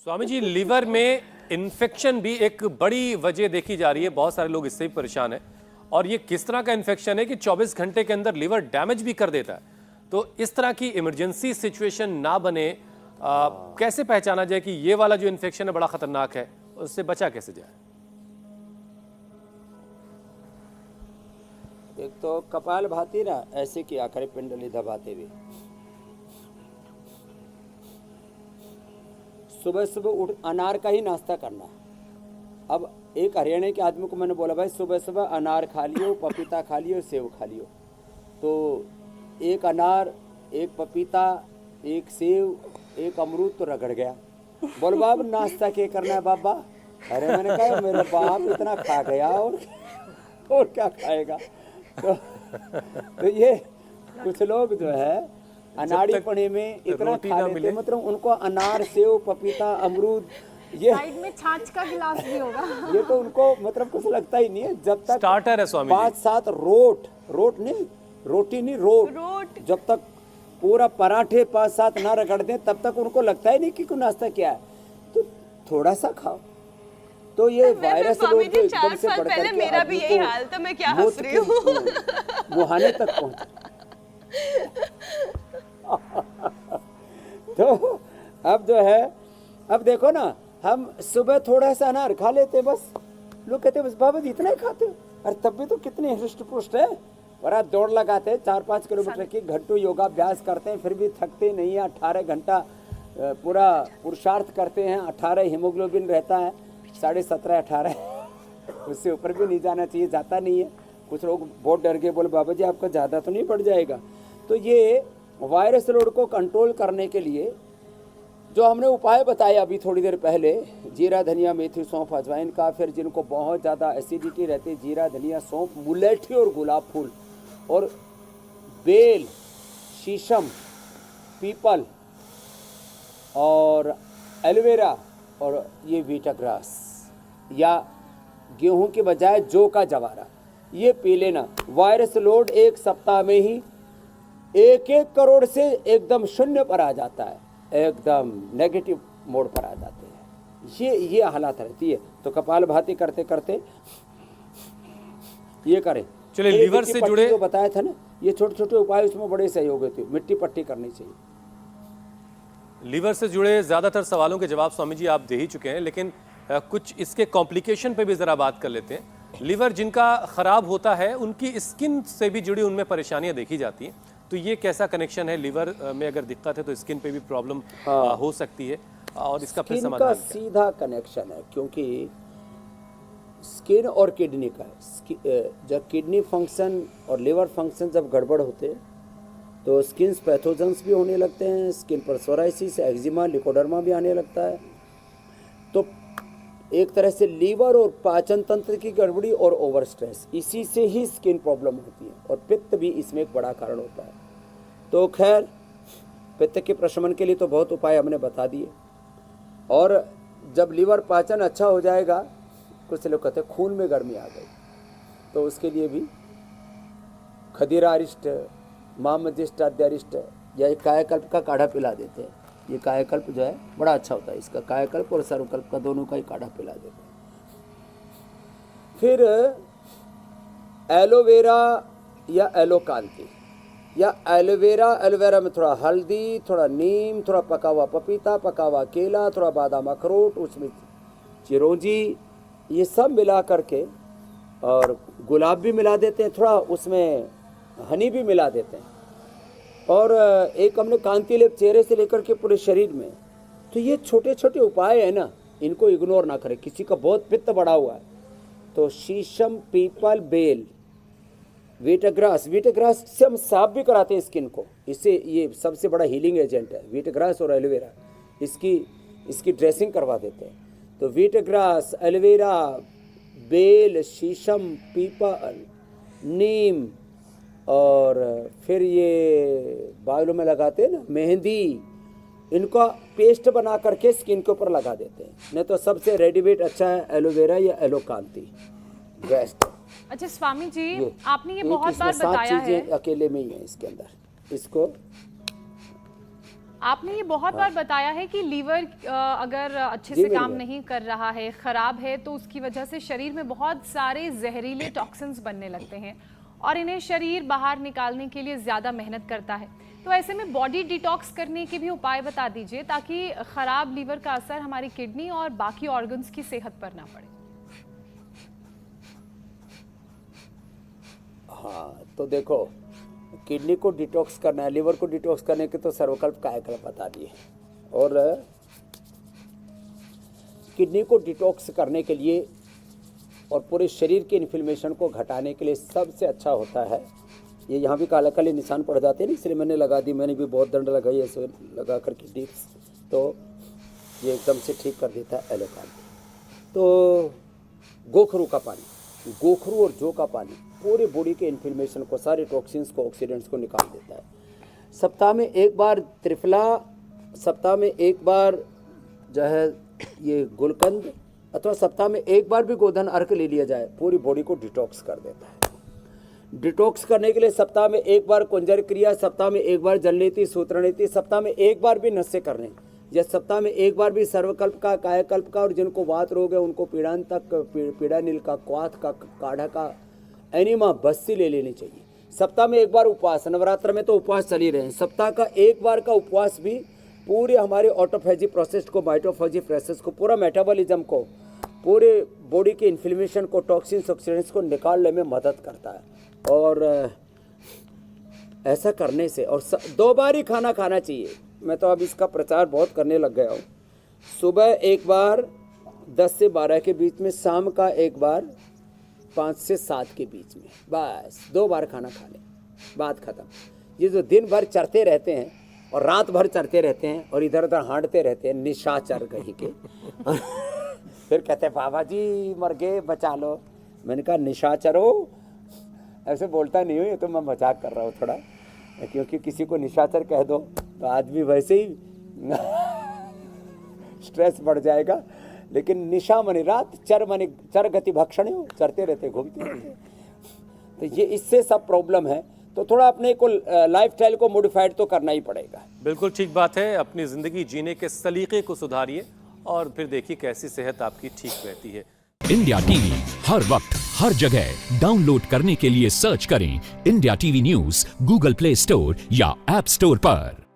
Swami ji, liver में infection भी एक बड़ी वजह देखी जा रही है। बहुत सारे लोग इससे भी परेशान हैं। और ये किस तरह का इन्फेक्शन है कि 24 घंटे के अंदर लीवर डैमेज भी कर देता है। तो इस तरह की इमरजेंसी सिचुएशन ना बने, कैसे पहचाना जाए कि ये वाला जो इन्फेक्शन है बड़ा खतरनाक है, उससे बचा कैसे जाए? एक तो कपाल भाती ना ऐसे किया करे, पिंडली दबाते हुए। सुबह सुबह उठ अनार का ही नाश्ता करना। अब एक हरियाणा के आदमी को मैंने बोला, भाई सुबह सुबह अनार खा लियो, पपीता खा लियो, सेब खा लियो। तो एक अनार, एक पपीता, एक सेब, एक अमरूद तो रगड़ गया। बोल बाब नाश्ता क्या करना है बाबा? अरे मैंने कहा मेरे बाप इतना खा गया और क्या खाएगा। तो ये कुछ लोग जो है अनाड़ी पने में इतना खा लेते, मतलब उनको अनार, सेब, पपीता, अमरूद, ये साइड में छाछ का गिलास भी होगा। ये तो उनको मतलब कुछ लगता ही नहीं है। जब तक स्टार्टर है स्वामी जी। 5-7 रोटी नहीं रोट, जब तक पूरा पराठे 5-7 ना रगड़ दें तब तक उनको लगता ही नहीं कि कोई नाश्ता क्या है। तो थोड़ा सा खाओ। तो ये वायरस लोग जो एकदम से बढ़ करके मेरा भी यही हाल था, मैं क्या हंस रही हूँ, मुहाने तक पहुंचा। तो अब जो है, अब देखो ना, हम सुबह थोड़ा सा अनार खा लेते बस। लोग कहते बस बाबा जी इतना ही खाते हो। अरे तब भी तो कितने हृष्ट पुष्ट है। और आप दौड़ लगाते हैं 4-5 किलोमीटर की, घंटों योगाभ्यास करते हैं, फिर भी थकते नहीं है। 18 घंटा पूरा पुरुषार्थ करते हैं। 18 हीमोग्लोबिन रहता है, 17.5-18 उससे ऊपर भी नहीं जाना चाहिए, जाता नहीं है। कुछ लोग बहुत डर के बोले बाबा जी आपका ज़्यादा तो नहीं बढ़ जाएगा। तो ये वायरस लोड को कंट्रोल करने के लिए जो हमने उपाय बताया अभी थोड़ी देर पहले, जीरा, धनिया, मेथी, सौंफ, अजवाइन का, फिर जिनको बहुत ज़्यादा एसिडिटी रहती है, जीरा, धनिया, सौंफ, मुलेठी और गुलाब फूल, और बेल, शीशम, पीपल और एलोवेरा, और ये वीटाग्रास या गेहूं के बजाय जौ का जवारा, ये पी लेना। वायरस लोड 1 सप्ताह में ही 1-1 करोड़ से एकदम शून्य पर आ जाता है, एकदम नेगेटिव मोड पर आ जाते हैं। ये हालात रहती है। तो कपाल भाती करते करते ये करें। चलिए, लीवर से जुड़े जो बताया था ना, ये छोटे छोटे उपाय उसमें बड़े सहयोग होते हैं। मिट्टी पट्टी करनी चाहिए। लीवर से जुड़े ज्यादातर सवालों के जवाब स्वामी जी आप दे ही चुके हैं, लेकिन कुछ इसके कॉम्प्लिकेशन पे भी जरा बात कर लेते हैं। लीवर जिनका खराब होता है उनकी स्किन से भी जुड़ी उनमें परेशानियां देखी जाती हैं। तो ये कैसा कनेक्शन है? लीवर में अगर दिक्कत है तो स्किन पे भी प्रॉब्लम हो सकती है, और इसका फिर समाधान क्या? सीधा कनेक्शन है, क्योंकि स्किन और किडनी का जब किडनी फंक्शन और लिवर फंक्शन जब गड़बड़ होते हैं तो स्किन पैथोजेंस भी होने लगते हैं। स्किन पर सोराइसिस, एक्जिमा, लिकोडर्मा भी आने लगता है। तो एक तरह से लीवर और पाचन तंत्र की गड़बड़ी और ओवर स्ट्रेस, इसी से ही स्किन प्रॉब्लम होती है। और पित्त भी इसमें एक बड़ा कारण होता है। तो खैर, पित्त के प्रशमन के लिए तो बहुत उपाय हमने बता दिए। और जब लीवर पाचन अच्छा हो जाएगा, कुछ लोग कहते हैं खून में गर्मी आ गई, तो उसके लिए भी खदीरा अरिष्ट, मामजिष्ट, अद्यारिष्ट या कायाकल्प का काढ़ा पिला देते हैं। ये कायाकल्प जो है बड़ा अच्छा होता है। इसका कायाकल्प और सर्वकल्प का दोनों का ही काढ़ा पिला देते हैं। फिर एलोवेरा या एलोकांति या एलोवेरा में थोड़ा हल्दी, थोड़ा नीम, थोड़ा पका हुआ पपीता, पका हुआ केला, थोड़ा बादाम अखरोट, उसमें चिरौंजी, ये सब मिला करके, और गुलाब भी मिला देते हैं, थोड़ा उसमें हनी भी मिला देते हैं। और एक हमने कांति लेप चेहरे से लेकर के पूरे शरीर में। तो ये छोटे छोटे उपाय है ना, इनको इग्नोर ना करें। किसी का बहुत पित्त बढ़ा हुआ है तो शीशम, पीपल, बेल, वीटाग्रास से हम साफ भी कराते हैं स्किन को। इससे ये सबसे बड़ा हीलिंग एजेंट है वीटाग्रास और एलोवेरा। इसकी ड्रेसिंग करवा देते हैं। तो वीटाग्रास, एलोवेरा, बेल, शीशम, पीपल, नीम, और फिर ये बालों में लगाते हैं ना मेहंदी, इनका पेस्ट बना करके स्किन के ऊपर लगा देते हैं। नहीं तो सबसे रेडीमेड अच्छा है एलोवेरा या एलोकांति, बेस्ट। अच्छा स्वामी जी, आपने ये बहुत बार बताया है। 7 चीजें अकेले में ही है इसके अंदर। इसको आपने ये बहुत बार बताया है कि लीवर अगर अच्छे जी, से मेरी काम बहन। नहीं कर रहा है, खराब है, तो उसकी वजह से शरीर में बहुत सारे जहरीले टॉक्सिन्स बनने लगते हैं और इन्हें शरीर बाहर निकालने के लिए ज़्यादा मेहनत करता है। तो ऐसे में बॉडी डिटॉक्स करने के भी उपाय बता दीजिए ताकि खराब लीवर का असर हमारी किडनी और बाकी ऑर्गन्स की सेहत पर ना पड़े। हाँ, तो देखो, किडनी को डिटॉक्स करना है, लिवर को डिटॉक्स करने के तो सर्वकल्प कायाकल्प बता दिए। और किडनी को डिटॉक्स करने के लिए और पूरे शरीर के इन्फ्लेमेशन को घटाने के लिए सबसे अच्छा होता है, ये यहाँ भी काले काले निशान पड़ जाते हैं ना, इसलिए मैंने लगा दी। मैंने भी बहुत दंड लगाई ऐसे लगा कर के डिप्स, तो ये एकदम से ठीक कर देता है एलोकान। तो गोखरू का पानी, गोखरू और जौ का पानी पूरी बॉडी के इन्फ्लेमेशन को, सारे टॉक्सिन्स को, ऑक्सीडेंट्स को निकाल देता है। सप्ताह में एक बार त्रिफला, सप्ताह में एक बार जो है ये गुलकंद, अथवा सप्ताह में एक बार भी गोधन अर्क ले लिया जाए, पूरी बॉडी को डिटॉक्स कर देता है। डिटॉक्स करने के लिए सप्ताह में एक बार कुंजर क्रिया, सप्ताह में एक बार जलनेति, सूत्रनेति, सप्ताह में एक बार भी नस्य करने, या सप्ताह में एक बार भी सर्वकल्प का, कायाकल्प का, और जिनको वात रोग है उनको पीड़ांतक, पीड़ा नील का, क्वाथ का, काढ़ा का, एनिमा, बस्सी ले लेनी चाहिए। सप्ताह में एक बार उपवास, नवरात्र में तो उपवास चल ही रहे हैं, सप्ताह का एक बार का उपवास भी पूरे हमारे ऑटोफेजी प्रोसेस को, माइटोफेजी प्रोसेस को, पूरा मेटाबॉलिज्म को, पूरे बॉडी के इन्फ्लेमेशन को, टॉक्सिन्स, ऑक्सीडेंट्स को निकालने में मदद करता है। और ऐसा करने से, और 2 बार ही खाना खाना चाहिए। मैं तो अब इसका प्रचार बहुत करने लग गया हूँ। सुबह एक बार 10 से 12 के बीच में, शाम का एक बार 5 से 7 के बीच में, बस 2 बार खाना खा लें, बात खत्म। ये जो दिन भर चरते रहते हैं और रात भर चरते रहते हैं और इधर उधर हांटते रहते हैं, निशाचर कहीं के फिर कहते हैं बाबा जी मर गए, बचा लो। मैंने कहा निशाचरो, ऐसे बोलता नहीं हूँ, ये तो मैं मजाक कर रहा हूँ थोड़ा, क्योंकि किसी को निशाचर कह दो तो आदमी वैसे ही स्ट्रेस बढ़ जाएगा। लेकिन निशा मनी रात, चर मनी चर गति भक्षण, चरते रहते, घूमते रहते, तो ये इससे सब प्रॉब्लम है। तो थोड़ा अपने को लाइफस्टाइल को मॉडिफाइड तो करना ही पड़ेगा। बिल्कुल ठीक बात है। अपनी ज़िंदगी जीने के सलीके को सुधारिए और फिर देखिए कैसी सेहत आपकी ठीक रहती है। इंडिया टीवी हर वक्त हर जगह डाउनलोड करने के लिए सर्च करें India TV news Google play store या ऐप स्टोर पर।